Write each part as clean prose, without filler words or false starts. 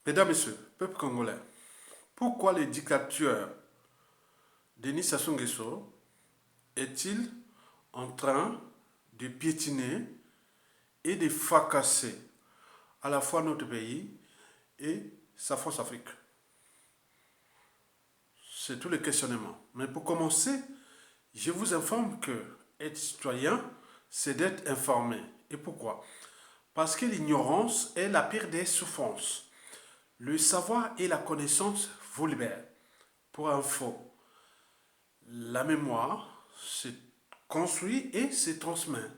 Mesdames, Messieurs, peuple congolais, pourquoi le dictateur Denis Sassou Nguesso est-il en train de piétiner et de fracasser à la fois notre pays et sa force Afrique? C'est tout le questionnement. Mais pour commencer, je vous informe que être citoyen, c'est d'être informé. Et pourquoi? Parce que l'ignorance est la pire des souffrances. Le savoir et la connaissance vous libèrent. Pour info, la mémoire se construit et se transmet.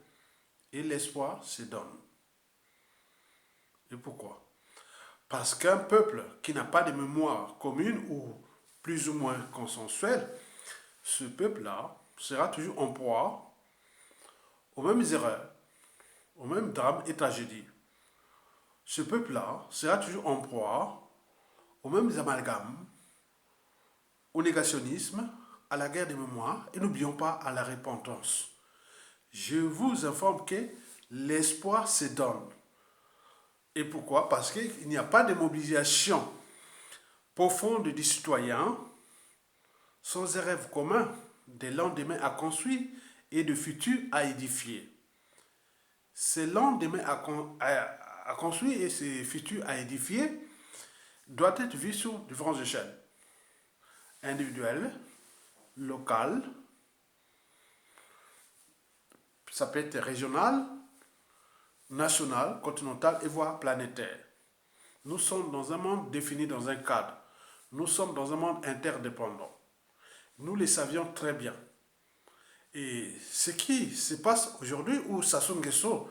Et l'espoir se donne. Et pourquoi? Parce qu'un peuple qui n'a pas de mémoire commune ou plus ou moins consensuelle, ce peuple-là sera toujours en proie aux mêmes erreurs, aux mêmes drames et tragédies. Ce peuple-là sera toujours en proie aux mêmes amalgames, au négationnisme, à la guerre des mémoires et n'oublions pas à la repentance. Je vous informe que l'espoir se donne. Et pourquoi? Parce qu'il n'y a pas de mobilisation profonde des citoyens sans un rêve commun, des lendemains à construire et de futurs à édifier. Ces lendemains à construire et ces futurs à édifier doivent être vus sur différentes échelles. Individuelles, locales, ça peut être régional, national, continental et voire planétaire. Nous sommes dans un monde défini dans un cadre. Nous sommes dans un monde interdépendant. Nous le savions très bien. Et ce qui se passe aujourd'hui où Sassou Nguesso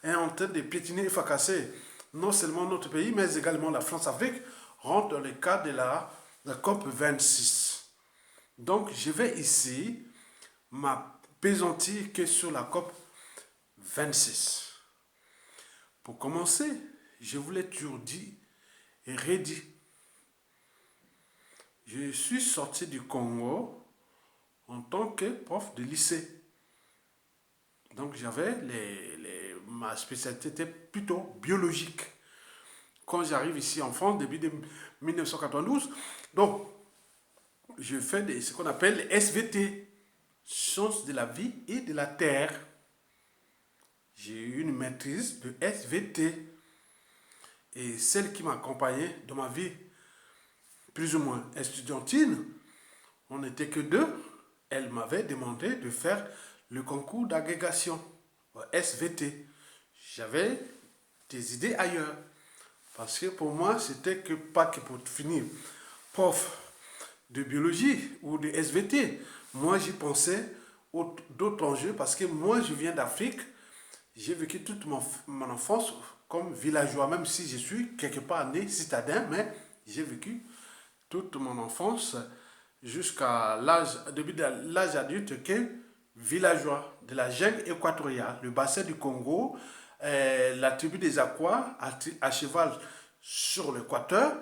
est en train de piétiner et fracasser non seulement notre pays, mais également la France-Afrique, rentre dans le cadre de la COP 26. Donc, je vais ici m'appesantir que sur la COP 26. Pour commencer, je vous l'ai toujours dit et redit. Je suis sorti du Congo en tant que prof de lycée. Donc j'avais ma spécialité était plutôt biologique. Quand j'arrive ici en France, début de 1992, donc je fais ce qu'on appelle les SVT, sciences de la vie et de la terre. J'ai eu une maîtrise de SVT. Et celle qui m'accompagnait dans ma vie, plus ou moins estudiantine, on n'était que deux. Elle m'avait demandé de faire le concours d'agrégation, SVT. J'avais des idées ailleurs. Parce que pour moi, c'était que pas que pour finir prof de biologie ou de SVT. Moi, j'y pensais d'autres enjeux parce que moi, je viens d'Afrique. J'ai vécu toute mon enfance comme villageois, même si je suis quelque part né citadin, mais j'ai vécu toute mon enfance jusqu'à début de l'âge adulte que villageois de la jungle équatoriale, le bassin du Congo, la tribu des Aquas à cheval sur l'équateur.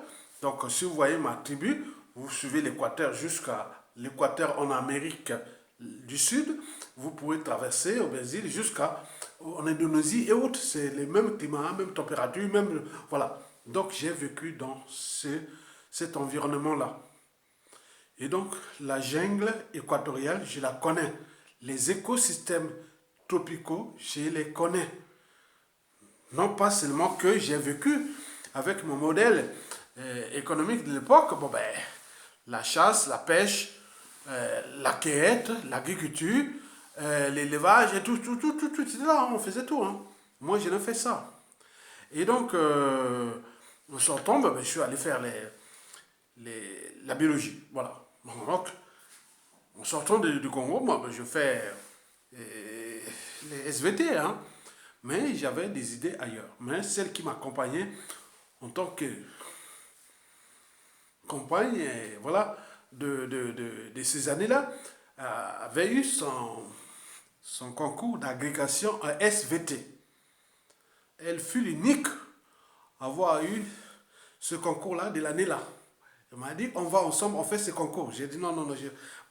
Donc si vous voyez ma tribu, vous suivez l'équateur jusqu'à l'équateur en Amérique du Sud, vous pouvez traverser au Brésil jusqu'à en Indonésie et autres. C'est les mêmes climats, même température, même voilà. Donc j'ai vécu dans cet environnement-là. Et donc la jungle équatoriale, je la connais. Les écosystèmes tropicaux, je les connais. Non pas seulement que j'ai vécu avec mon modèle économique de l'époque, bon ben, la chasse, la pêche, la cueillette, l'agriculture, l'élevage et tout, c'était là, on faisait tout. Hein. Moi, je n'ai fait ça. Et donc, en sortant, ben, je suis allé faire la biologie. Voilà. Donc, en sortant du Congo, moi, ben, je fais les SVT, hein. Mais j'avais des idées ailleurs. Mais celle qui m'accompagnait en tant que compagne, voilà, de ces années-là, avait eu son concours d'agrégation à SVT. Elle fut l'unique à avoir eu ce concours-là de l'année-là. Elle m'a dit, on va ensemble, on fait ce concours. J'ai dit, non, non, non,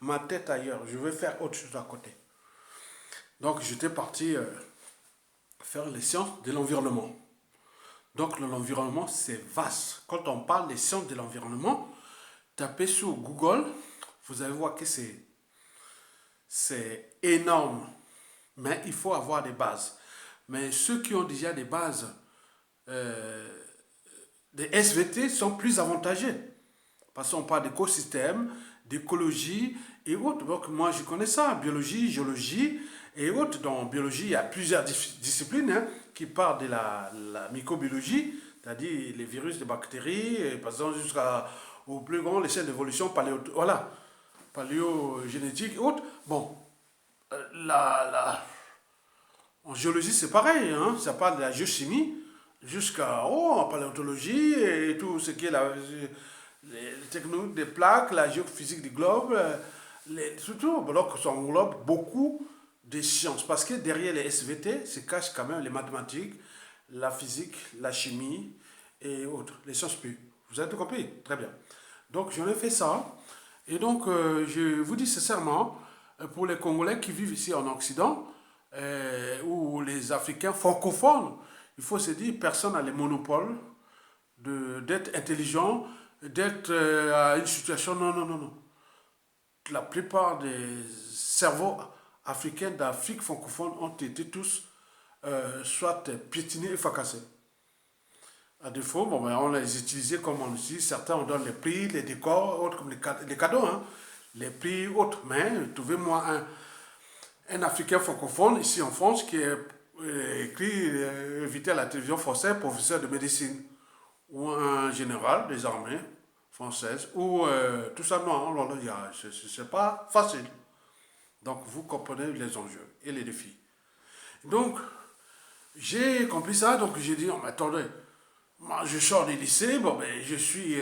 ma tête ailleurs, je vais faire autre chose à côté. Donc, j'étais parti faire les sciences de l'environnement. Donc l'environnement, c'est vaste. Quand on parle des sciences de l'environnement, tapez sur Google, vous allez voir que c'est énorme. Mais il faut avoir des bases. Mais ceux qui ont déjà des bases euh, des SVT sont plus avantagés. Parce qu'on parle d'écosystème, d'écologie et autres. Donc moi je connais ça, biologie, géologie et autres. Dans biologie, il y a plusieurs disciplines hein, qui partent de la microbiologie, c'est-à-dire les virus, les bactéries, et passant jusqu'au plus grand, l'échelle d'évolution voilà, paléogénétique et autres. Bon, en géologie c'est pareil, hein, ça parle de la géochimie jusqu'à en paléontologie et tout ce qui est les techniques des plaques, la géophysique du globe, surtout, alors que ça englobe beaucoup de sciences. Parce que derrière les SVT se cachent quand même les mathématiques, la physique, la chimie et autres, les sciences pures. Vous avez tout compris? Très bien. Donc j'en ai fait ça. Et donc je vous dis sincèrement, pour les Congolais qui vivent ici en Occident, ou les Africains francophones, il faut se dire, personne n'a le monopole d'être intelligent, d'être à une situation. Non, non, non, non. La plupart des cerveaux africains d'Afrique francophone ont été tous soit piétinés et fracassés. À défaut, bon, ben, on les utilisait comme on utilise. Certains, on donne les prix, les décors, autres comme les cadeaux, hein, les prix autres. Mais trouvez-moi un Africain francophone ici en France qui est écrit, invité à la télévision française, professeur de médecine, ou un général des armées françaises, ou tout ça, non, c'est pas facile. Donc vous comprenez les enjeux et les défis. Donc j'ai compris ça, donc j'ai dit, oh, mais attendez, moi je sors du lycée, bon ben je suis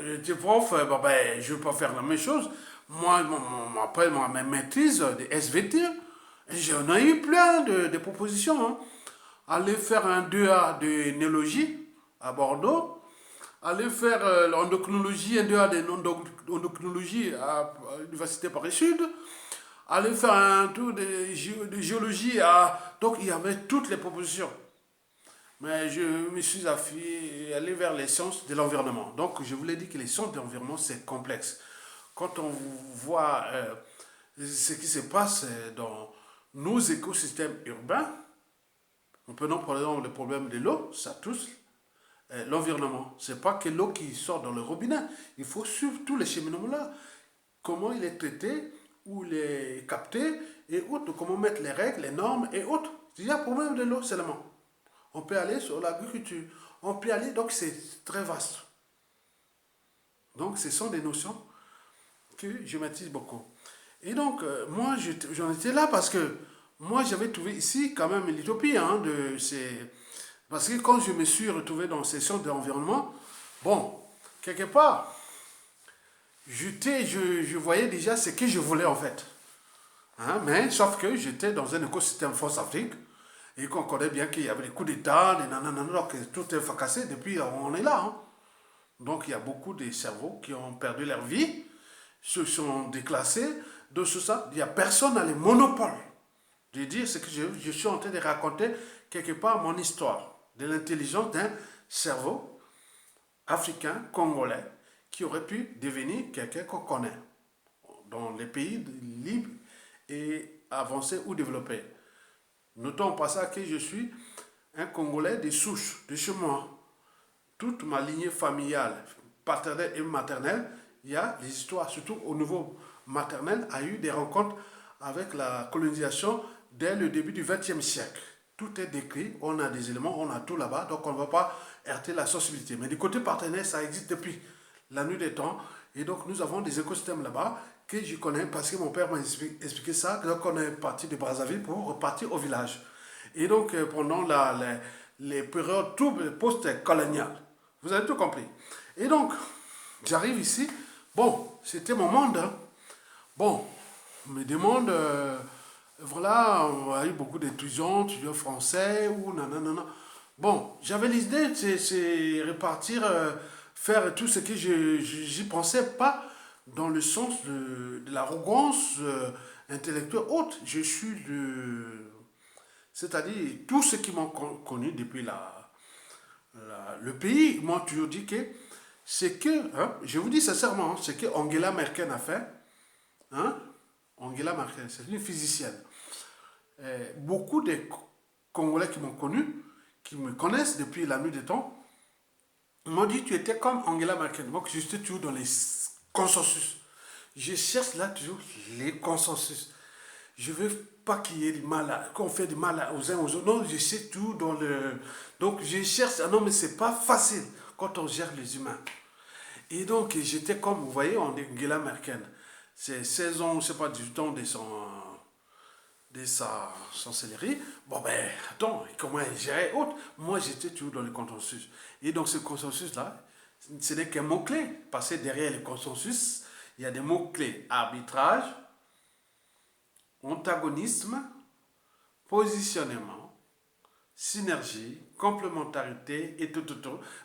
j'étais prof, bon ben je ne veux pas faire la même chose. Moi, après ma maîtrise de SVT, j'en ai eu plein de propositions. Hein. Aller faire un 2A de néologie à Bordeaux, aller faire l'endocrinologie, un 2A d'endocrinologie à l'Université Paris-Sud, aller faire un tour de géologie à... Donc il y avait toutes les propositions. Mais je me suis allé vers les sciences de l'environnement. Donc je vous l'ai dit que les sciences de l'environnement, c'est complexe. Quand on voit ce qui se passe dans nos écosystèmes urbains, on peut par exemple le problème de l'eau, ça touche l'environnement. Ce n'est pas que l'eau qui sort dans le robinet. Il faut suivre tous les cheminements-là. Comment il est traité, où il est capté, et autres. Comment mettre les règles, les normes, et autres. Il y a un problème de l'eau seulement. On peut aller sur l'agriculture. On peut aller, donc c'est très vaste. Donc ce sont des notions que je maîtrise beaucoup. Et donc, moi, j'en étais là parce que moi, j'avais trouvé ici quand même l'utopie hein, de ces... Parce que quand je me suis retrouvé dans ces sciences de l'environnement, bon, quelque part, je voyais déjà ce que je voulais en fait. Hein, mais sauf que j'étais dans un écosystème France-Afrique et qu'on connaît bien qu'il y avait des coups d'État, des nanana, donc tout est fracassé depuis on est là. Hein. Donc il y a beaucoup de cerveaux qui ont perdu leur vie, se sont déclassés, de ce ça. Il n'y a personne à les monopoles de dire ce que je suis en train de raconter quelque part mon histoire de l'intelligence d'un cerveau africain, congolais, qui aurait pu devenir quelqu'un qu'on connaît dans les pays libres et avancés ou développés. Notons au passage que je suis un Congolais de souche, de chez moi. Toute ma lignée familiale, paternelle et maternelle, il y a des histoires, surtout au niveau maternel, a eu des rencontres avec la colonisation dès le début du XXe siècle. Tout est décrit, on a des éléments, on a tout là-bas, donc on ne va pas heurter la sensibilité. Mais du côté partenaire, ça existe depuis la nuit des temps. Et donc nous avons des écosystèmes là-bas que je connais parce que mon père m'a expliqué ça. Donc on est parti de Brazzaville pour repartir au village. Et donc pendant les périodes tout post-coloniales. Vous avez tout compris. Et donc, j'arrive ici. Bon, c'était mon monde. Hein. Bon, on me demande, voilà, on a eu beaucoup d'étudiants, étudiants français, ou nanana. Bon, j'avais l'idée de c'est repartir, faire tout ce que je n'y pensais pas dans le sens de l'arrogance intellectuelle haute. Je suis de... C'est-à-dire, tous ceux qui m'ont connu depuis là, le pays, moi, toujours dit que c'est que, hein, je vous dis sincèrement, ce que Angela Merkel a fait, hein, Angela Merkel, c'est une physicienne. Beaucoup de Congolais qui m'ont connu, qui me connaissent depuis la nuit des temps, m'ont dit tu étais comme Angela Merkel. Donc je suis toujours dans les consensus. Je cherche là toujours les consensus. Je veux pas qu'il y ait du mal, qu'on fait du mal aux uns aux autres. Non, je sais tout dans le. Donc je cherche. Ah non, mais c'est pas facile quand on gère les humains. Et donc j'étais comme, vous voyez, Angela Merkel. C'est 16 ans, je sais pas, 18 ans de sa chancellerie. Bon ben, attends, comment elle gérait autre. Moi, j'étais toujours dans le consensus. Et donc, ce consensus-là, ce n'est qu'un mot-clé. Parce que derrière le consensus, il y a des mots-clés. Arbitrage, antagonisme, positionnement, synergie, complémentarité et tout.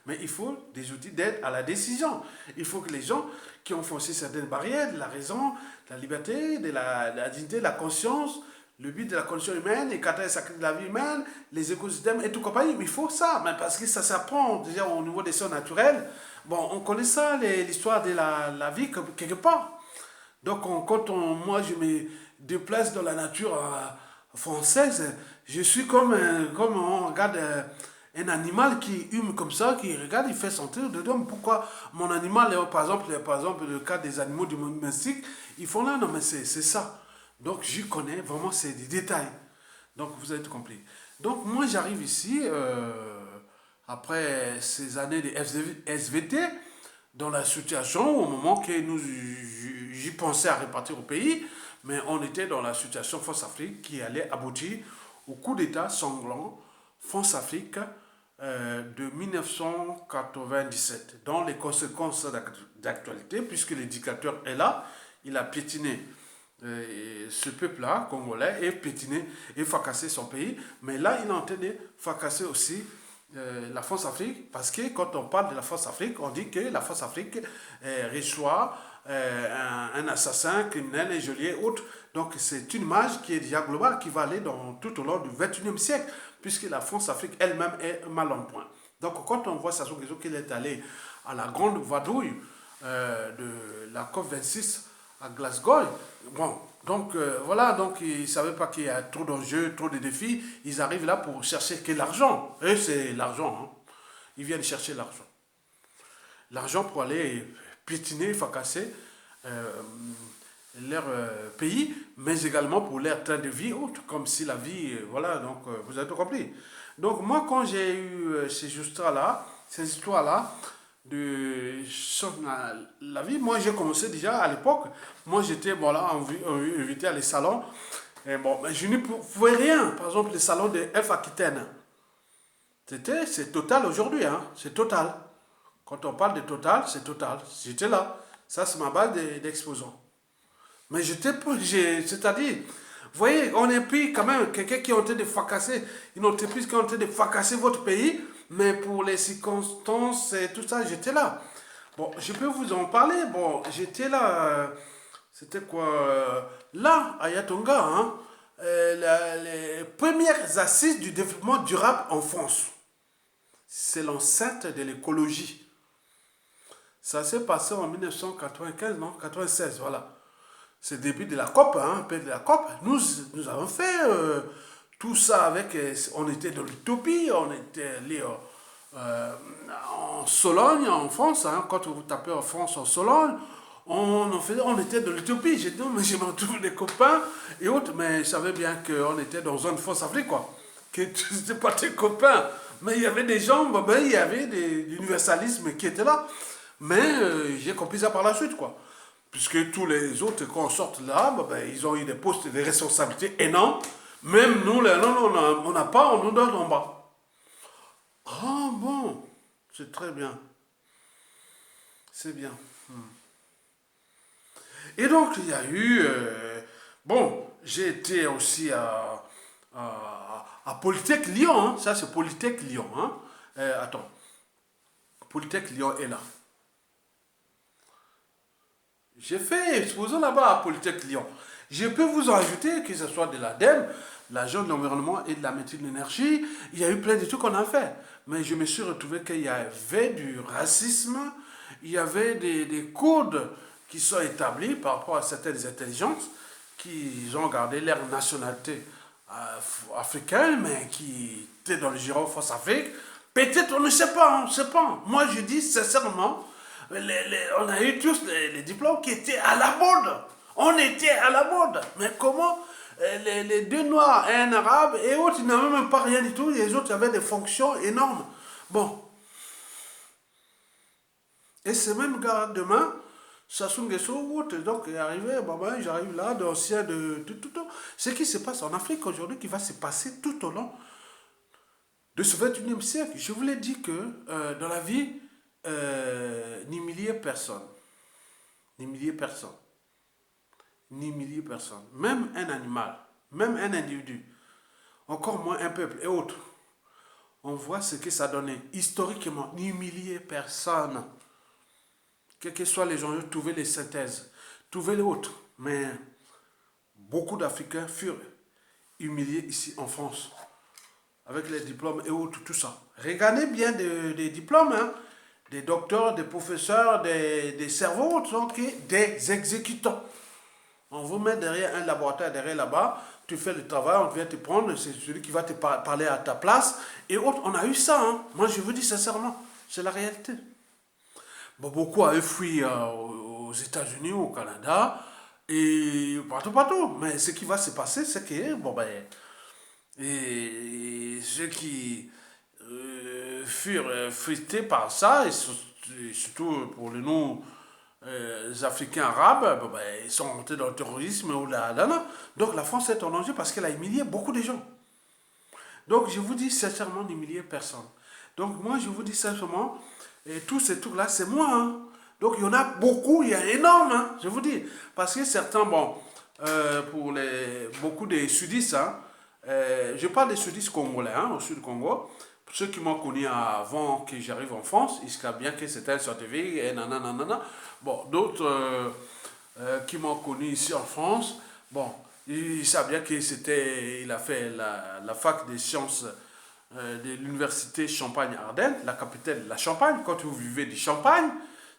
Mais il faut des outils d'aide à la décision. Il faut que les gens qui ont forcé certaines barrières, de la raison, de la liberté, de la dignité, de la conscience, le but de la condition humaine, les caractères sacrés de la vie humaine, les écosystèmes et tout compagnie. Mais il faut ça, mais parce que ça s'apprend déjà au niveau des sciences naturelles. Bon, on connaît ça, l'histoire de la vie quelque part. Donc, moi, je me déplace dans la nature française, je suis comme on regarde un animal qui hume comme ça, qui regarde, il fait sentir dedans. Pourquoi mon animal, par exemple, le cas des animaux domestiques, ils font là, non, mais c'est ça. Donc, je connais vraiment, c'est des détails. Donc, vous avez tout compris. Donc, moi, j'arrive ici, après ces années de SVT, dans la situation, au moment que j'y pensais à répartir au pays, mais on était dans la situation France-Afrique qui allait aboutir au coup d'État sanglant France-Afrique de 1997, dont les conséquences d'actualité, puisque le dictateur est là, il a piétiné ce peuple-là, congolais, et piétiné et fracassé son pays, mais là, il est en train de fracasser aussi la France-Afrique, parce que quand on parle de la France-Afrique, on dit que la France-Afrique reçoit un assassin, criminel, un geôlier, autre. Donc c'est une image qui est déjà globale, qui va aller tout au long du XXIe siècle, puisque la France-Afrique elle-même est mal en point. Donc quand on voit Sassou Nguesso qu'il est allé à la grande vadrouille de la COP26 à Glasgow, bon, donc voilà, donc ils ne savaient pas qu'il y a trop d'enjeux, trop de défis. Ils arrivent là pour chercher que l'argent. Et c'est l'argent. Hein. Ils viennent chercher l'argent. L'argent pour aller piétiner, fracasser leur pays, mais également pour leur train de vie autre, comme si la vie, voilà, donc vous avez tout compris. Donc moi, quand j'ai eu ces histoires-là, de la vie. Moi, j'ai commencé déjà à l'époque. Moi, j'étais voilà, invité à les salons. Et bon, mais je ne pouvais rien. Par exemple, les salons de F Aquitaine. C'est Total aujourd'hui. Hein, c'est Total. Quand on parle de Total, c'est Total. J'étais là. Ça, c'est ma base d'exposants. Mais j'étais pas. C'est-à-dire, vous voyez, on est pris quand même quelqu'un qui est en train de fracasser, une entreprise qui est en train de fracasser votre pays. Mais pour les circonstances et tout ça, j'étais là. Bon, je peux vous en parler. Bon, j'étais là. C'était quoi là, à Yatonga, hein, les premières assises du développement durable en France. C'est l'enceinte de l'écologie. Ça s'est passé en 1995, non 96, voilà. C'est le début de la COP, hein, un peu de la COP. Nous avons fait tout ça avec. On était dans l'utopie, on était allé en Sologne, en France. Hein, quand vous tapez en France, en Sologne, on était dans l'utopie. J'ai dit, non, mais j'ai trouvé des copains et autres, mais je savais bien qu'on était dans une France Afrique, quoi. Que ce n'étaient pas tes copains. Mais il y avait des gens, ben, il y avait des universalismes qui étaient là. Mais j'ai compris ça par la suite, quoi. Puisque tous les autres, quand on sort là, ben, ils ont eu des postes de responsabilité énormes. Même nous, là, non, on n'a pas, on nous donne en bas. Ah bon, c'est très bien. C'est bien. Et donc, il y a eu... bon, j'ai été aussi à Polytech Lyon. Hein. Ça, c'est Polytech Lyon. Hein. Attends. Polytech Lyon est là. J'ai fait exposant là-bas à Polytech Lyon. Je peux vous en ajouter, que ce soit de l'ADEME, l'Agence de l'environnement et de la maîtrise de l'énergie. Il y a eu plein de trucs qu'on a fait. mais je me suis retrouvé qu'il y avait du racisme, il y avait des codes qui sont établis par rapport à certaines intelligences qui ont gardé leur nationalité africaine, mais qui étaient dans le giron force Afrique. Peut-être, on ne sait pas, on ne sait pas. Moi, je dis sincèrement, on a eu tous les diplômes qui étaient à la mode. On était à la mode. Mais comment les deux noirs et un arabe et autres, ils n'avaient même pas rien du tout. Les autres avaient des fonctions énormes. Bon. Et ce même gars, demain, Sassou Nguesso, donc il est arrivé, j'arrive là, d'ancien de tout. Ce qui se passe en Afrique aujourd'hui, qui va se passer tout au long de ce 21e siècle. Je vous l'ai dit que dans la vie, n'humiliez personne. N'humiliez personne. N'humiliez personne. Même un animal, même un individu, encore moins un peuple et autres. On voit ce que ça donnait historiquement. N'humiliez personne. Quels que soient les enjeux, trouvez les synthèses, trouvez les autres. Mais beaucoup d'Africains furent humiliés ici en France, avec les diplômes et autres, tout ça. Regardez bien des diplômes, hein, des docteurs, des professeurs, des cerveaux, donc des exécutants. On vous met derrière un laboratoire, derrière là-bas, tu fais le travail, on vient te prendre, c'est celui qui va te parler à ta place. Et autres, on a eu ça, hein. Moi je vous dis sincèrement, c'est la réalité. Bon, beaucoup avaient fui aux États-Unis, au Canada, et partout. Mais ce qui va se passer, c'est que, et ceux qui furent frustrés par ça, et surtout pour les nous Africains arabes, ils sont montés dans le terrorisme ou là. Donc la France est en danger parce qu'elle a humilié beaucoup de gens. Donc je vous dis sincèrement, n'humiliez personne. Donc moi je vous dis sincèrement, et tous ces trucs-là, c'est moi. Hein. Donc il y en a beaucoup, il y a énorme, hein, je vous dis. Parce que certains, pour beaucoup des sudistes, hein, je parle des sudistes congolais, hein, au sud du Congo. Pour ceux qui m'ont connu avant que j'arrive en France, ils savent bien que c'était un scientifique, et nanana. Bon, d'autres qui m'ont connu ici en France, bon, ils savent bien que il a fait la fac des sciences de l'université Champagne-Ardenne, la capitale de la Champagne. Quand vous vivez du Champagne,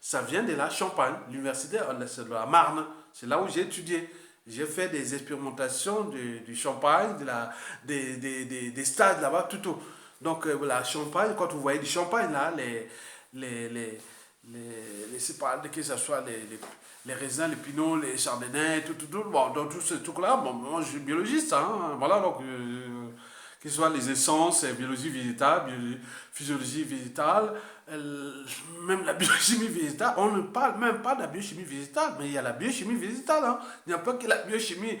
ça vient de la Champagne. L'université, c'est de la Marne. C'est là où j'ai étudié. J'ai fait des expérimentations du Champagne, des stades là-bas, tout. Donc, la Champagne, quand vous voyez du Champagne, là, c'est pas que ce soit les raisins, les pinots, les chardonnays, tout. Bon, dans tout ce truc-là, moi, je suis biologiste, hein. Voilà, donc, que ce soit les essences, biologie végétale, physiologie végétale, même la biochimie végétale. On ne parle même pas de la biochimie végétale, mais il y a la biochimie végétale. Hein. Il n'y a pas que la biochimie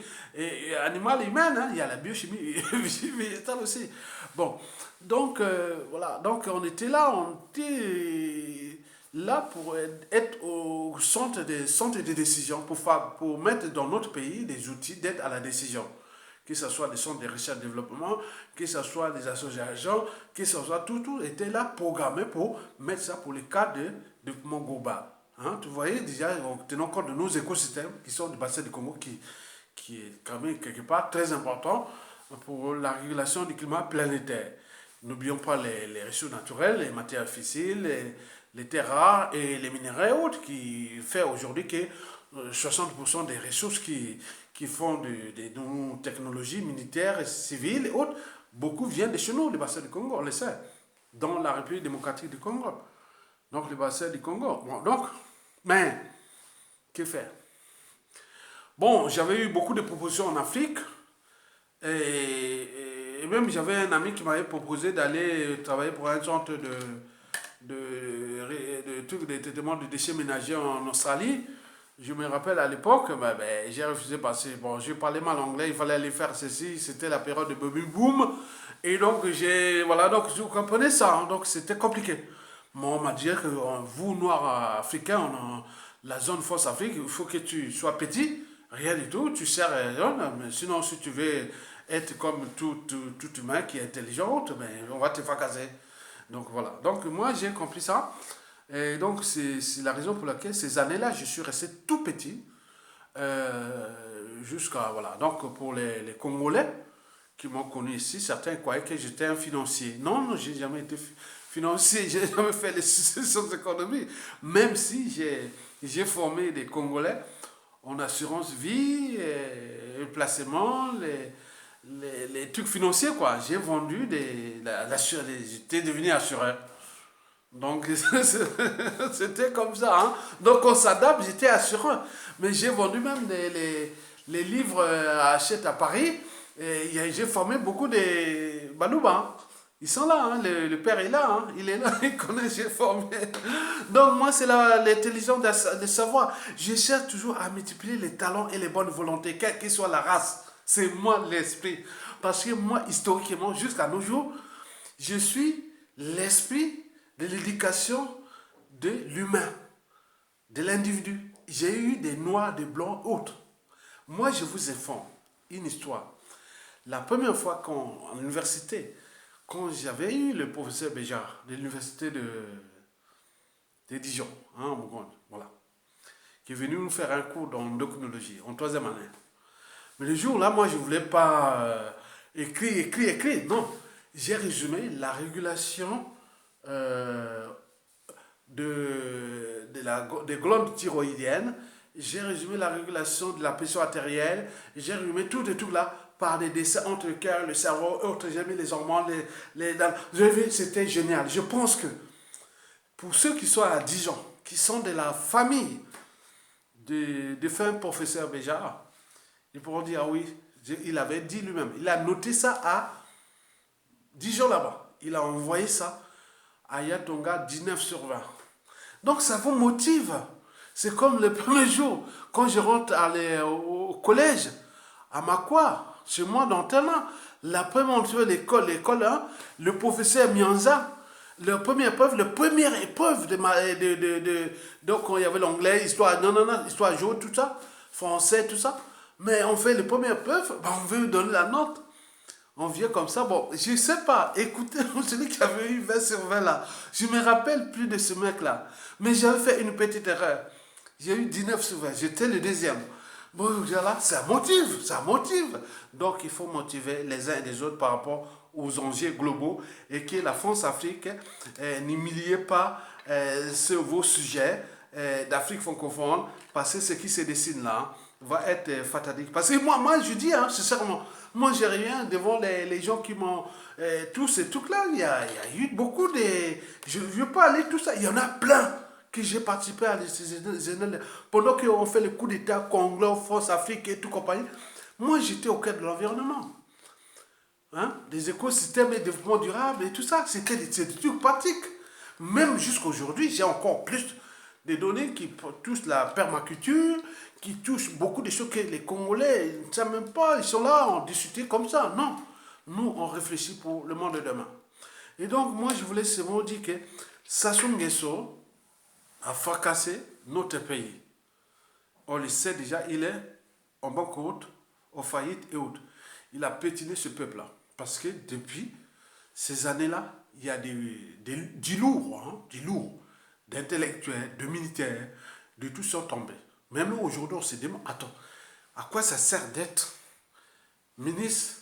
animale et humaine, hein. Il y a la biochimie végétale aussi. Bon, donc voilà, donc on était là pour être au centre des décisions, pour mettre dans notre pays des outils d'aide à la décision. Que ce soit des centres de recherche et développement, que ce soit des associations, que ce soit tout était là programmé pour mettre ça pour le cadre de développement global. Hein, tu voyez déjà, en tenant compte de nos écosystèmes qui sont du bassin du Congo, qui est quand même quelque part très important pour la régulation du climat planétaire. N'oublions pas les ressources naturelles, les matières fossiles, les terres rares et les minéraux autres qui fait aujourd'hui que 60% des ressources qui font des technologies militaires, civiles et autres, beaucoup viennent de chez nous, le bassin du Congo, on le sait, dans la République démocratique du Congo. Donc le bassin du Congo. Bon, donc, mais, que faire? Bon, j'avais eu beaucoup de propositions en Afrique, et même j'avais un ami qui m'avait proposé d'aller travailler pour un centre de traitement de déchets ménagers en Australie. Je me rappelle à l'époque, j'ai refusé parce que je parlais mal anglais, il fallait aller faire ceci, c'était la période de baby boom. Et donc, donc vous comprenez ça, hein, donc c'était compliqué. Moi, on m'a dit que vous, Noirs africains, la zone force Afrique, il faut que tu sois petit, rien du tout, tu sers à rien, mais sinon, si tu veux être comme tout humain qui est intelligent, on va te fracasser. Donc voilà, donc moi j'ai compris ça. Et donc, c'est la raison pour laquelle ces années-là, je suis resté tout petit. Jusqu'à. Voilà. Donc, pour les Congolais qui m'ont connu ici, certains croyaient que j'étais un financier. Non, j'ai jamais été financier, j'ai jamais fait les sciences économiques, même si j'ai formé des Congolais en assurance vie, et placement, les trucs financiers, quoi. J'ai vendu j'étais devenu assureur. Donc, c'était comme ça. Hein. Donc, on s'adapte, j'étais assureur. Mais j'ai vendu même les livres à Hachette à Paris. Et j'ai formé beaucoup de Balouba. Hein. Ils sont là, hein. Le père est là, hein. Il est là, il connaît, j'ai formé. Donc moi, c'est l'intelligence de savoir. Je cherche toujours à multiplier les talents et les bonnes volontés, quelle que soit la race. C'est moi l'esprit. Parce que moi, historiquement, jusqu'à nos jours, je suis l'esprit de l'éducation de l'humain, de l'individu. J'ai eu des noirs, des blancs, autres. Moi, je vous informe une histoire. La première fois en université, quand j'avais eu le professeur Béjar de l'université de Dijon, hein, en Bourgogne, voilà, qui est venu nous faire un cours d'endocrinologie en troisième année. Mais le jour-là, moi, je ne voulais pas écrire. Non, j'ai résumé la régulation des glandes thyroïdiennes. J'ai résumé la régulation de la pression artérielle. J'ai résumé tout et tout là par des dessins entre le cœur, le cerveau, autres. J'ai mis les hormones, Vous avez vu, c'était génial. Je pense que pour ceux qui sont à Dijon, qui sont de la famille de fin professeur Béjar, ils pourront dire, ah oui, il avait dit lui-même. Il a noté ça à Dijon là-bas. Il a envoyé ça à Yatonga 19/20. Donc ça vous motive. C'est comme le premier jour, quand je rentre au collège, à Makwa, chez moi dans Tellement, la première l'école 1, le professeur Mianza, la première épreuve donc il y avait l'anglais, histoire, histoire géo, tout ça, français, tout ça. Mais on fait les premières épreuves, on veut donner la note. On vient comme ça, bon, je ne sais pas, écoutez, celui qui avait eu 20/20 là, je ne me rappelle plus de ce mec-là, mais j'avais fait une petite erreur. J'ai eu 19/20, j'étais le deuxième. Bon, là, ça motive, ça motive. Donc, il faut motiver les uns et les autres par rapport aux enjeux globaux et que la France-Afrique n'humilie pas vos sujets d'Afrique francophone, parce que ce qui se dessine là va être fatidique. Parce que moi je dis, hein, sincèrement, moi, j'ai rien devant les gens qui m'ont... tous ces trucs-là, il y a eu beaucoup de... Je ne veux pas aller tout ça. Il y en a plein que j'ai participé à pendant qu'on fait le coup d'État Congo, France, Afrique et tout compagnie. Moi, j'étais au cœur de l'environnement. Hein? Des écosystèmes et développement durable et tout ça. C'était des trucs pratiques. Même jusqu'à aujourd'hui, j'ai encore plus des données qui touchent la permaculture, qui touchent beaucoup de choses que les Congolais ne savent même pas. Ils sont là, on discute comme ça. Non. Nous, on réfléchit pour le monde de demain. Et donc, moi, je voulais seulement dire que Sassou Nguesso a fracassé notre pays. On le sait déjà, il est en banqueroute, en faillite et autres. Il a pétiné ce peuple-là. Parce que depuis ces années-là, il y a du lourd, hein, du lourd, d'intellectuels, de militaires, de tout sont tombés. Même nous, aujourd'hui, on se demande, attends, à quoi ça sert d'être ministre,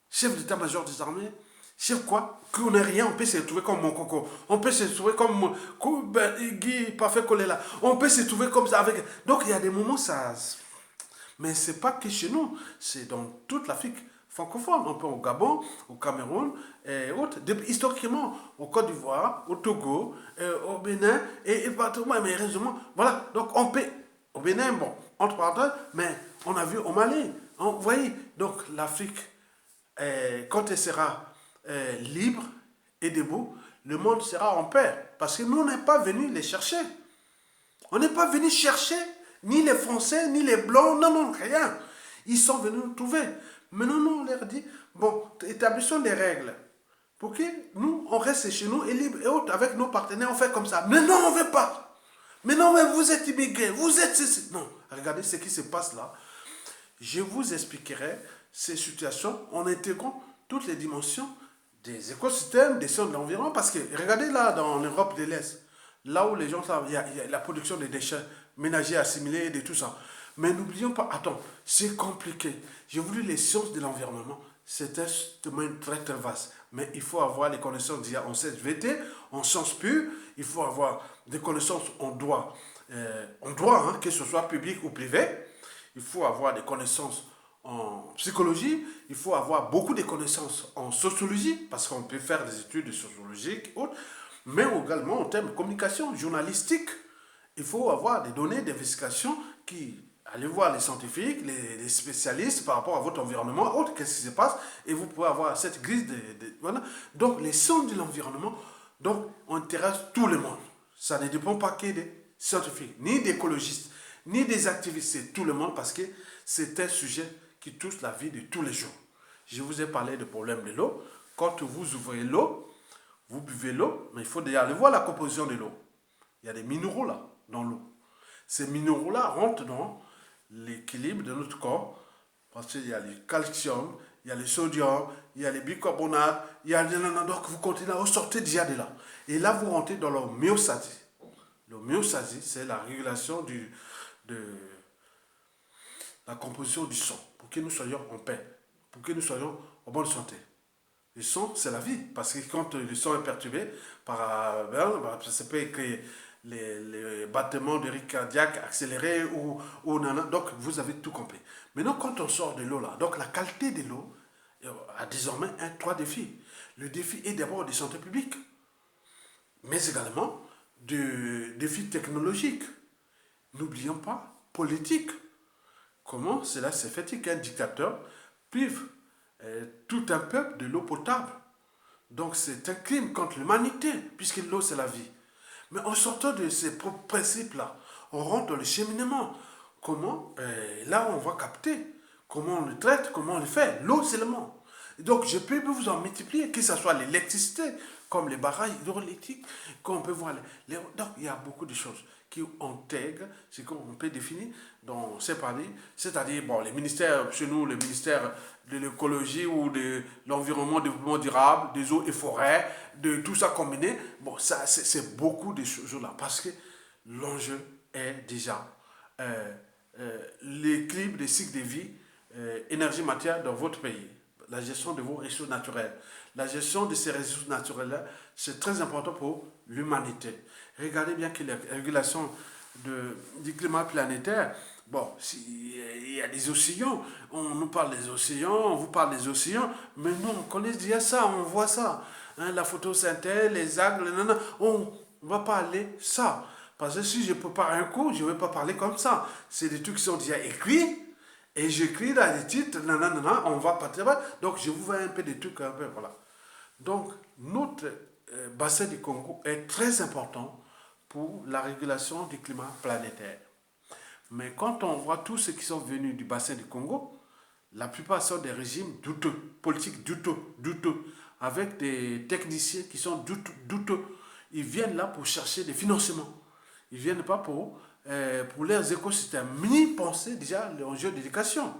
chef d'état-major des armées, chef quoi? Qu'on n'ait rien, on peut se trouver comme mon coco, on peut se trouver comme Guy Parfait Kolela, on peut se trouver comme ça avec... Donc, il y a des moments, ça... Mais ce n'est pas que chez nous, c'est dans toute l'Afrique francophone. On peut au Gabon, au Cameroun et autres. Historiquement, au Côte d'Ivoire, au Togo, au Bénin et partout. Mais heureusement, voilà. Donc on peut, au Bénin, bon, entre parenthèses, mais on a vu au Mali. Vous voyez, donc l'Afrique, quand elle sera libre et debout, le monde sera en paix. Parce que nous, on n'est pas venus les chercher. On n'est pas venus chercher ni les Français, ni les Blancs, non, rien. Ils sont venus nous trouver. Maintenant, nous, on leur dit, bon, établissons des règles pour que nous, on reste chez nous et libre et autres, avec nos partenaires, on fait comme ça. Mais non, on ne veut pas. Mais non, mais vous êtes immigrés, vous êtes ceci. Non, regardez ce qui se passe là. Je vous expliquerai ces situations en intégrant toutes les dimensions des écosystèmes, des sciences de l'environnement, parce que regardez là, dans l'Europe de l'Est, là où les gens savent, il y a la production des déchets ménagers assimilés et de tout ça. Mais n'oublions pas, attends, c'est compliqué. J'ai voulu les sciences de l'environnement. c'est un domaine très très vaste. Mais il faut avoir les connaissances déjà en SVT, en sciences pures. Il faut avoir des connaissances en droit, hein, que ce soit public ou privé. Il faut avoir des connaissances en psychologie. Il faut avoir beaucoup de connaissances en sociologie, parce qu'on peut faire des études sociologiques, autres, mais également en termes de communication journalistique. Il faut avoir des données d'investigation qui allez voir les scientifiques, les spécialistes par rapport à votre environnement, autre, qu'est-ce qui se passe, et vous pouvez avoir cette grille voilà. Donc, les sciences de l'environnement, donc, on intéresse tout le monde. Ça ne dépend pas que des scientifiques, ni d'écologistes, ni des activistes, c'est tout le monde parce que c'est un sujet qui touche la vie de tous les jours. Je vous ai parlé du problème de l'eau. Quand vous ouvrez l'eau, vous buvez l'eau, mais il faut déjà aller voir la composition de l'eau. Il y a des minéraux là, dans l'eau. Ces minéraux-là rentrent dans l'équilibre de notre corps, parce qu'il y a le calcium, il y a le sodium, il y a les bicarbonates, il y a donc vous continuez à sortir déjà de là. Et là, vous rentrez dans l'homéostasie. L'homéostasie, c'est la régulation de la composition du sang, pour que nous soyons en paix, pour que nous soyons en bonne santé. Le sang, c'est la vie, parce que quand le sang est perturbé, ça peut créer les battements de rythme cardiaque accélérés ou nana. Donc, vous avez tout compris. Maintenant, quand on sort de l'eau là, donc la qualité de l'eau a désormais trois défis. Le défi est d'abord de santé publique, mais également de défis technologiques. N'oublions pas, politique. Comment cela s'est fait qu'un dictateur prive tout un peuple de l'eau potable? Donc c'est un crime contre l'humanité, puisque l'eau c'est la vie. Mais en sortant de ces principes-là, on rentre dans le cheminement. Comment là on va capter, comment on le traite, comment on le fait. L'eau c'est le monde. Donc je peux vous en multiplier, que ce soit l'électricité, comme les barrages hydroélectriques, qu'on peut voir. Donc il y a beaucoup de choses qui intègrent ce qu'on peut définir dans ces parties, c'est-à-dire bon, les ministères, chez nous, le ministère de l'écologie ou de l'environnement, développement durable, des eaux et forêts, de tout ça combiné, bon, ça c'est beaucoup de choses là, parce que l'enjeu est déjà l'équilibre des cycles de vie, énergie-matière dans votre pays, la gestion de vos ressources naturelles. La gestion de ces ressources naturelles-là, c'est très important pour l'humanité. Regardez bien que la régulation du climat planétaire, bon, il y a des océans, on nous parle des océans, on vous parle des océans, mais nous, on connaît déjà ça, on voit ça. Hein, la photosynthèse, les algues, on ne va pas aller ça. Parce que si je prépare un cours, je ne vais pas parler comme ça. C'est des trucs qui sont déjà écrits, et j'écris dans les titres, on va partir. Donc, je vous vois un peu des trucs, un peu, voilà. Donc, notre bassin du Congo est très important pour la régulation du climat planétaire. Mais quand on voit tous ceux qui sont venus du bassin du Congo, la plupart sont des régimes douteux, politiques douteux, avec des techniciens qui sont douteux. Ils viennent là pour chercher des financements. Ils ne viennent pas pour leurs écosystèmes, ni penser déjà l'enjeu d'éducation.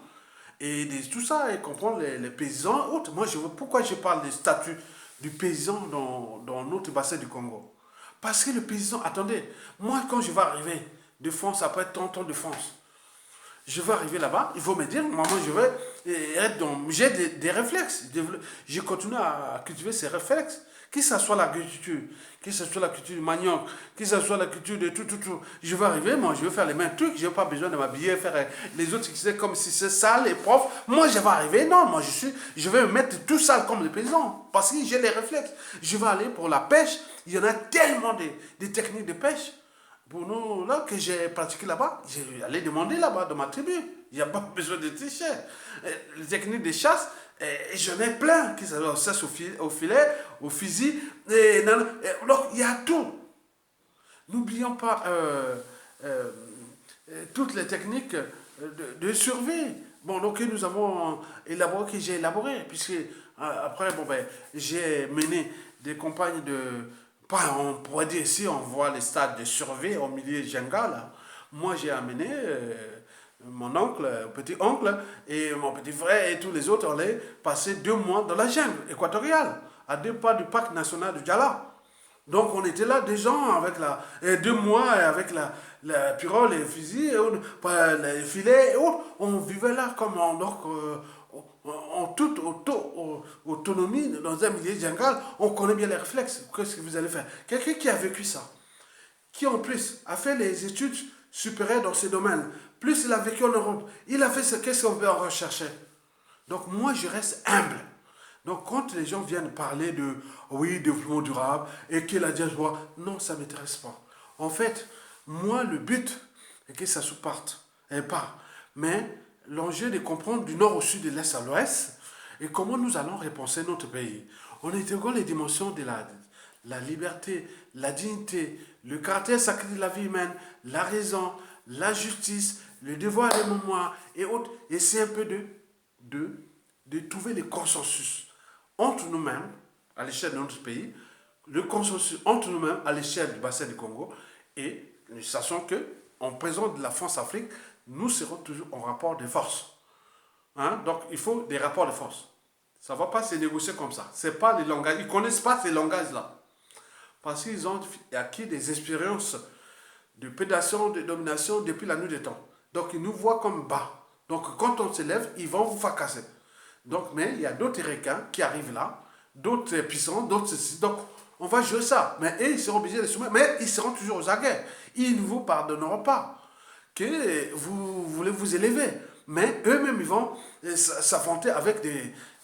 Et tout ça, et comprendre les paysans autres. Moi, pourquoi je parle du statut du paysan dans notre bassin du Congo? Parce que le paysan, attendez, moi quand je vais arriver de France, après 30 ans de France, je vais arriver là-bas, il faut me dire, moi je vais être dans... J'ai des réflexes, je continue à cultiver ces réflexes, que ce soit l'agriculture, que ce soit la culture du manioc, que ce soit la culture de tout. Je vais arriver, moi je vais faire les mêmes trucs, je n'ai pas besoin de m'habiller, faire les autres qui c'est comme si c'est sale, les profs. Moi je vais arriver, non, moi je vais me mettre tout sale comme les paysans, parce que j'ai les réflexes. Je vais aller pour la pêche, il y en a tellement de techniques de pêche. Pour nous, là, que j'ai pratiqué là-bas, je vais aller demander là-bas, dans ma tribu. Il n'y a pas besoin de tricher. Les techniques de chasse, j'en ai plein, qui s'associent au filet, au fusil. Donc, il y a tout. N'oublions pas toutes les techniques de survie. Bon, donc, que nous avons élaboré, que j'ai élaboré, puisque après, bon, ben, j'ai mené des campagnes de... On pourrait dire ici, on voit les stades de survie au milieu de Jenga, là. Moi, j'ai amené mon oncle, petit-oncle, et mon petit frère et tous les autres, on allait passer 2 mois dans la jungle équatoriale, à 2 pas du parc national de Djala. Donc, on était là, des gens, avec 2 mois, avec la pirole, les fusils, les filets, et autres. On vivait là comme en toute autonomie, dans un milieu jungle, on connaît bien les réflexes. Qu'est-ce que vous allez faire? Quelqu'un qui a vécu ça, qui en plus a fait les études supérieures dans ces domaines, plus il a vécu en Europe, il a fait ce qu'est-ce qu'on veut en rechercher. Donc moi, je reste humble. Donc quand les gens viennent parler de, oui, développement durable, et que la diaspora, non, ça ne m'intéresse pas. En fait, moi, le but est que ça se parte, et pas. Mais l'enjeu est de comprendre du nord au sud, de l'est à l'ouest, et comment nous allons repenser notre pays. On intègre les dimensions de la liberté, la dignité, le caractère sacré de la vie humaine, la raison, la justice, le devoir de mémoire et autres. Et c'est un peu de trouver le consensus entre nous-mêmes, à l'échelle de notre pays, le consensus entre nous-mêmes, à l'échelle du bassin du Congo, et nous sachons que, en présence de la France-Afrique, nous serons toujours en rapport de force. Hein? Donc, il faut des rapports de force. Ça ne va pas se négocier comme ça. C'est pas les langages. Ils ne connaissent pas ces langages-là. Parce qu'ils ont acquis des expériences de prédation, de domination depuis la nuit des temps. Donc, ils nous voient comme bas. Donc, quand on se lève, ils vont vous fracasser. Donc, mais il y a d'autres requins qui arrivent là, d'autres puissants, d'autres ceci. Donc, on va jouer ça. Mais eux, ils seront obligés de soumettre. Mais ils seront toujours aux aguets. Ils ne vous pardonneront pas que vous voulez vous élever. Mais eux-mêmes, ils vont s'affronter avec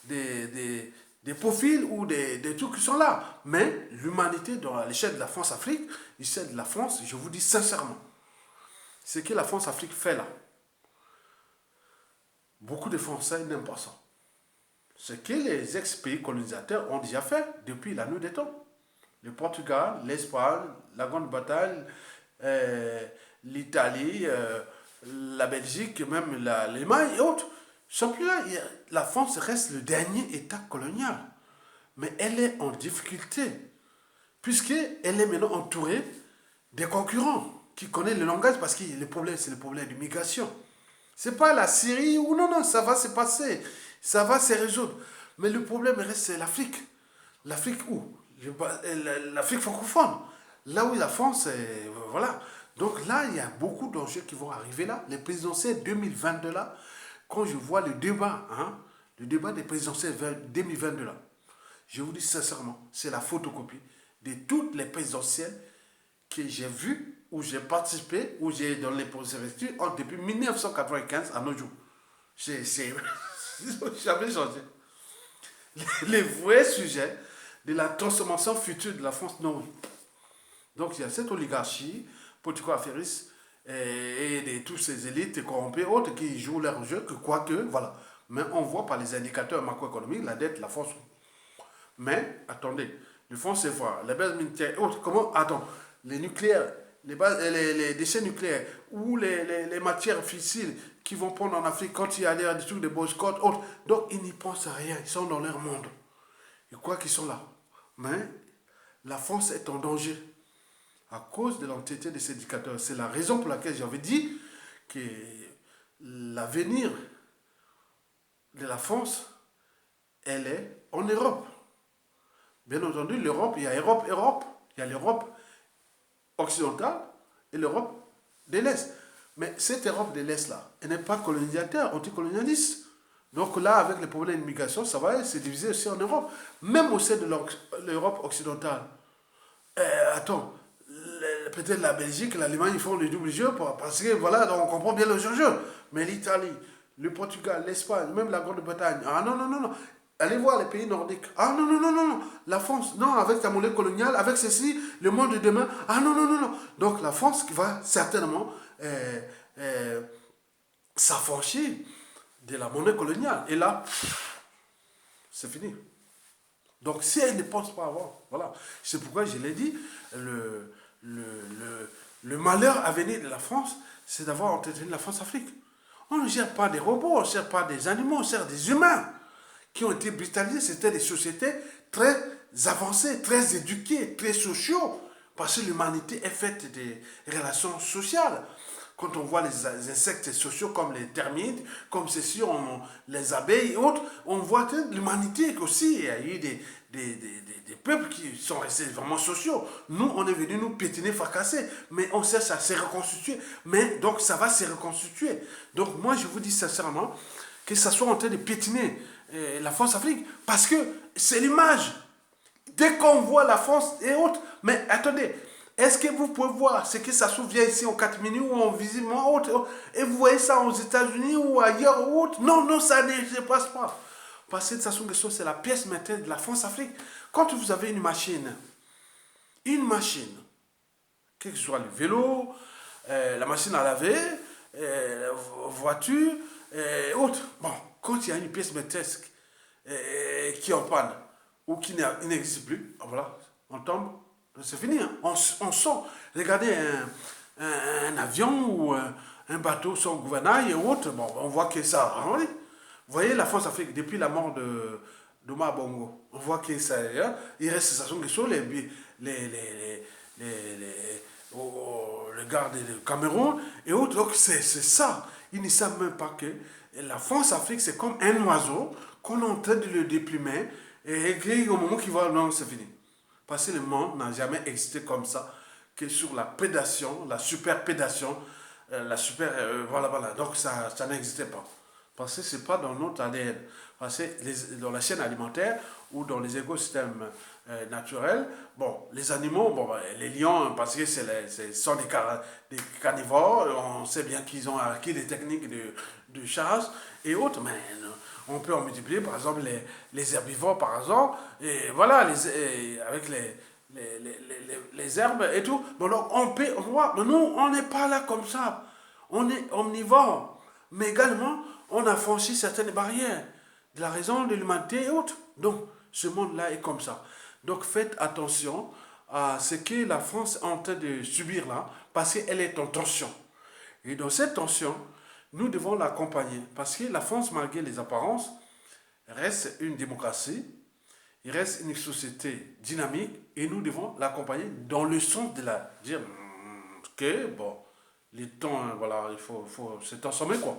des profils ou des trucs qui sont là. Mais l'humanité, à l'échelle de la France-Afrique, l'échelle de la France, je vous dis sincèrement, ce que la France-Afrique fait là, beaucoup de Français n'aiment pas ça. Ce que les ex-pays colonisateurs ont déjà fait depuis la nuit des temps. Le Portugal, l'Espagne, la Grande-Bretagne, l'Italie, la Belgique, même l'Allemagne et autres. Simplement, la France reste le dernier État colonial. Mais elle est en difficulté, puisqu'elle est maintenant entourée des concurrents qui connaissent le langage, parce que le problème, c'est le problème de migration. Ce n'est pas la Syrie ou non, ça va se passer, ça va se résoudre. Mais le problème reste, c'est l'Afrique. L'Afrique où? L'Afrique francophone. Là où la France, voilà. Donc là, il y a beaucoup d'enjeux qui vont arriver là. Les présidentielles 2022 là, quand je vois le débat des présidentielles 2022 là, je vous dis sincèrement, c'est la photocopie de toutes les présidentielles que j'ai vues, où j'ai participé, où j'ai dans les processus depuis 1995 à nos jours. C'est jamais changé. Les vrais sujets de la transformation future de la France, non. Donc il y a cette oligarchie politico-affairiste et de toutes ces élites corrompues autres qui jouent leur jeu, que quoique, voilà. Mais on voit par les indicateurs macroéconomiques la dette, la force. Mais, attendez, le fonds CFA, les bases militaires, autres, comment, attends, les nucléaires, les déchets nucléaires ou les matières fossiles qui vont prendre en Afrique quand il y a des trucs de boycott, autres. Donc, ils n'y pensent à rien, ils sont dans leur monde. Ils croient qu'ils sont là. Mais la France est en danger à cause de l'entité des indicateurs. C'est la raison pour laquelle j'avais dit que l'avenir de la France, elle est en Europe. Bien entendu, l'Europe, il y a Europe, il y a l'Europe occidentale et l'Europe de l'Est. Mais cette Europe de l'Est-là, elle n'est pas colonisateur, anticolonialiste. Donc là, avec les problèmes d'immigration, ça va se diviser aussi en Europe. Même au sein de l'Europe occidentale. Attends, peut-être la Belgique, l'Allemagne, ils font le double jeu parce que voilà, donc on comprend bien le jeu. Mais l'Italie, le Portugal, l'Espagne, même la Grande-Bretagne, ah non, non, non, non. Allez voir les pays nordiques. Ah non, non, non, non, non. La France, non, avec sa monnaie coloniale, avec ceci, le monde de demain. Ah non, non, non, non. Donc la France qui va certainement s'affranchir de la monnaie coloniale. Et là, c'est fini. Donc si elle ne pense pas avant, voilà. C'est pourquoi je l'ai dit, le malheur à venir de la France, c'est d'avoir entretenu la France-Afrique. On ne gère pas des robots, on ne gère pas des animaux, on gère des humains qui ont été brutalisés. C'était des sociétés très avancées, très éduquées, très sociaux, parce que l'humanité est faite des relations sociales. Quand on voit les insectes sociaux comme les termites, comme ceci, les abeilles et autres, on voit que l'humanité aussi, il y a eu des peuples qui sont restés vraiment sociaux. Nous, on est venus nous piétiner, fracasser, mais on cherche à se reconstituer. Mais donc, ça va se reconstituer. Donc, moi, je vous dis sincèrement que ça soit en train de piétiner la France-Afrique. Parce que c'est l'image. Dès qu'on voit la France et autres, mais attendez, est-ce que vous pouvez voir ce que ça vient ici en 4 minutes ou en visite autre, et vous voyez ça aux États-Unis ou ailleurs ou autre? Non, non, ça ne se passe pas. Parce que de toute façon, c'est la pièce maîtresse de la France-Afrique. Quand vous avez une machine, quel que soit le vélo, la machine à laver, la voiture, autres. Bon, quand il y a une pièce maîtresse qui est en panne ou qui n'existe plus, voilà, on tombe, c'est fini. Hein. On sent. Regardez un avion ou un bateau sans gouvernail et autres, bon, on voit que ça a ralenti. Vous voyez la France-Afrique, depuis la mort d'Omar Bongo, on voit que ça, il reste ça sont les gardes du Cameroun et autres. Donc c'est ça. Ils ne savent même pas que la France-Afrique, c'est comme un oiseau qu'on est en train de le déplumer et au moment qu'il va, non, c'est fini. Parce que le monde n'a jamais existé comme ça, que sur la prédation, la super prédation, voilà. Donc ça n'existait pas. Parce que ce n'est pas dans notre ADN. Parce que dans la chaîne alimentaire ou dans les écosystèmes naturels, bon, les animaux, bon, les lions, parce que ce sont des carnivores, on sait bien qu'ils ont acquis des techniques de chasse et autres, mais on peut en multiplier, par exemple, les herbivores, par exemple, et voilà, avec les herbes et tout. Bon, donc, mais nous, on n'est pas là comme ça. On est omnivore. Mais également, on a franchi certaines barrières de la raison de l'humanité et autres. Donc, ce monde-là est comme ça. Donc, faites attention à ce que la France est en train de subir là, parce qu'elle est en tension. Et dans cette tension, nous devons l'accompagner. Parce que la France, malgré les apparences, reste une démocratie, il reste une société dynamique, et nous devons l'accompagner dans le sens de la dire que, bon, les temps, voilà, il faut se transformer, quoi.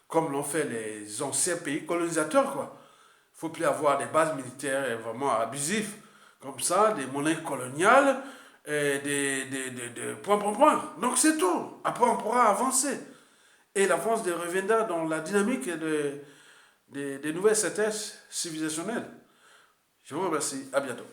Comme l'ont fait les anciens pays colonisateurs, quoi. Il ne faut plus avoir des bases militaires vraiment abusives, comme ça, des monnaies coloniales, et des points. Donc c'est tout. Après, on pourra avancer. Et la France reviendra dans la dynamique des nouvelles synthèses civilisationnelles. Je vous remercie. À bientôt.